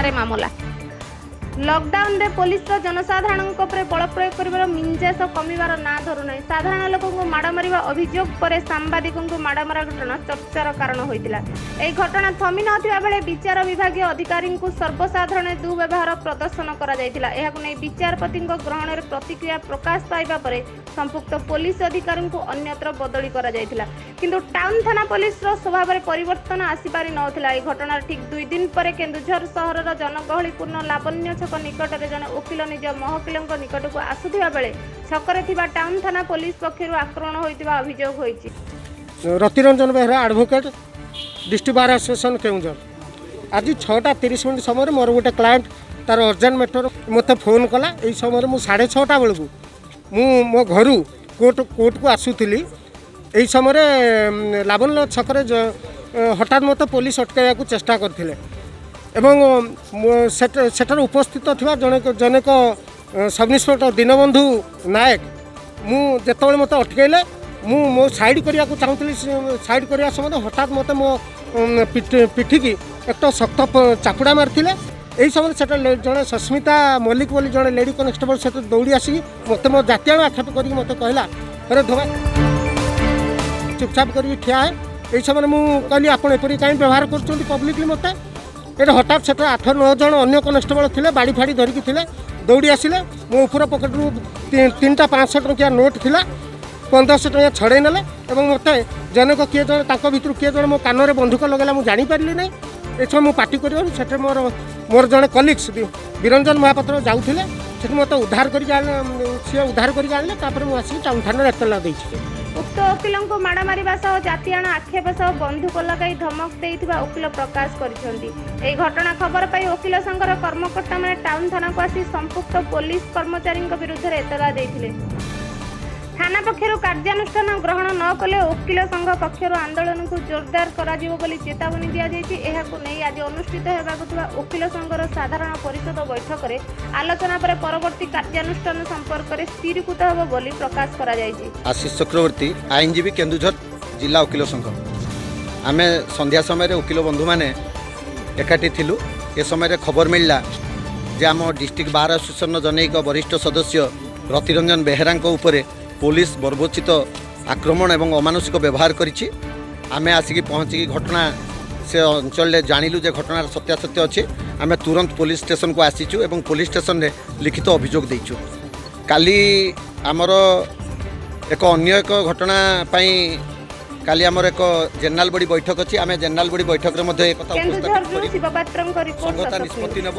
थाना मामला। लॉकडाउन रे पुलिस जनसाधारण बल प्रयोग कर मिंजास कमिबार ना धरुना साधारण लोक माड़ मारिबा अभियोग पर सांबादिकों को माड़ मारा घटना चर्चार कारण होइतिला। एही घटना थमी नथिबा बेले विचार विभागीय अधिकारी को सर्वसाधारण दुर्व्यवहार प्रदर्शन करा जायतिला। एहाकु नै विचारपति ग्रहण रे प्रतिक्रिया प्रकाश पाइबा परे संपुक्त पुलिस अधिकारी को अन्यत्र बदली करा जायतिला। किंतु टाउन थाना पुलिस रो स्वभाव रे परिवर्तन आसी पारि नथिला। एही घटना ठीक 2 दिन पर केन्दुझर सहर रो जनगहलीपूर्ण लावण्य छक निकट में जन वकिल निज महकिल निकट को आसुथिबा बेले छकरे थिबा टाउन थाना पुलिस पक्षरु आक्रमण होइतिबा अभियोग होइछि। Ratiranjan Behera advocate district bar association Keonjhar आज 6:30 समय मोर गोटे क्लाएंट तार अर्जेंट मैटर मत फोन कला। यही समय मु 6:30 बेलू मो घर कोर्ट को आसुली। यही समय लावण्य छकरे हठात मत पुलिस अटकाइया चेष्टा करथिले एवं सेठार उपस्थित थिबा जनेक सब इन्स्पेक्टर दीनबंधु नायक मु जेतबेले मत अटकैले मु मो साइड करिया को चाहूली। साइड करिया समय हठात मत मो पिठी की एक तो शक्त चापुड़ा मारथिले। यही समय सेटा जड़े सस्मिता मल्लिक बोली जड़े लेडी कनेस्टेबल से दौड़ी आसिक मत मो जातीय आक्षेप करके मत कहला अरे धोबा चुपचाप कर ठिया है। यही समय मुझे कहली आप कहीं व्यवहार कर पब्लिकली मत ये हठात से 8-9 जन अन्य कनेस्टेबल थे बाड़ी फाड़ी धरिकी थे दौड़ी आसिले। मो ऊपर पकेटू 3टा 500 टंकिया नोट थिला 1500 टंकिया छड़े नेले एवं मत जनक किए जन भितर किए जन मो कान में बंधुक लगेला मुझे जानीपारि ना। ये मुझे पार्टी कर मोर जड़े कलिग्स बिरंजन महापात्र जाऊे से मत उद्धार कर उद्धार कर मुझे टाउन थाना एतला देछि। उक्त वकिल को माड़ मारिबा सह जातीयाण आक्षेप सह बंधुक लगाई धमक देइथिबा वकिल प्रकाश करिसेंती। एही घटना खबर पाई वकिल संघर कर्मकर्ता माने टाउन थाना को आसी संपुक्त पुलिस कर्मचारी विरुद्ध एतला देइथिले। थाना पक्षरु कार्यानुष्ठान ग्रहण न कले वकिल संघ पक्षरु आंदोलन को जोरदार करा जिवो बोली चेतावनी दिया जायछि। एहाकु नै आज अनुष्ठित हेबाकु थिबा वकिल संघर साधारण परिषद बैठक रे आलोचना पर परवर्ती कार्यानुष्ठान संपर्क रे स्थिरीकृत हेबो बोली प्रकाश करा जायछि। आशीष चक्रवर्ती आईनजीवी केन्दुझर जिला वकिल संघ आमे संध्या समय वकिल बंधु माने एकाठी थिलु। ए समय खबर मिलला जे आम डिस्ट्रिक्ट बार एसोसिएशन जनैक वरिष्ठ सदस्य रतिरंजन बेहेरा उपरे पुलिस बर्बोचित आक्रमण एवं अमानुषिक व्यवहार करिछि। आमे आसिक पहुँचिकी घटना से अंचल जानिलु जे घटनार सत्यासत्य अच्छे। आमे तुरंत पुलिस स्टेशन को आसीचु एवं पुलिस स्टेशन रे लिखित अभियोग देइछु। काली आमर एक अन्य एक घटना पाई काली आमर एक जनरल बॉडी बैठक अच्छी। आमे जनरल बॉडी बैठक रे मध्ये एक संगठन निष्पत्ति नेब।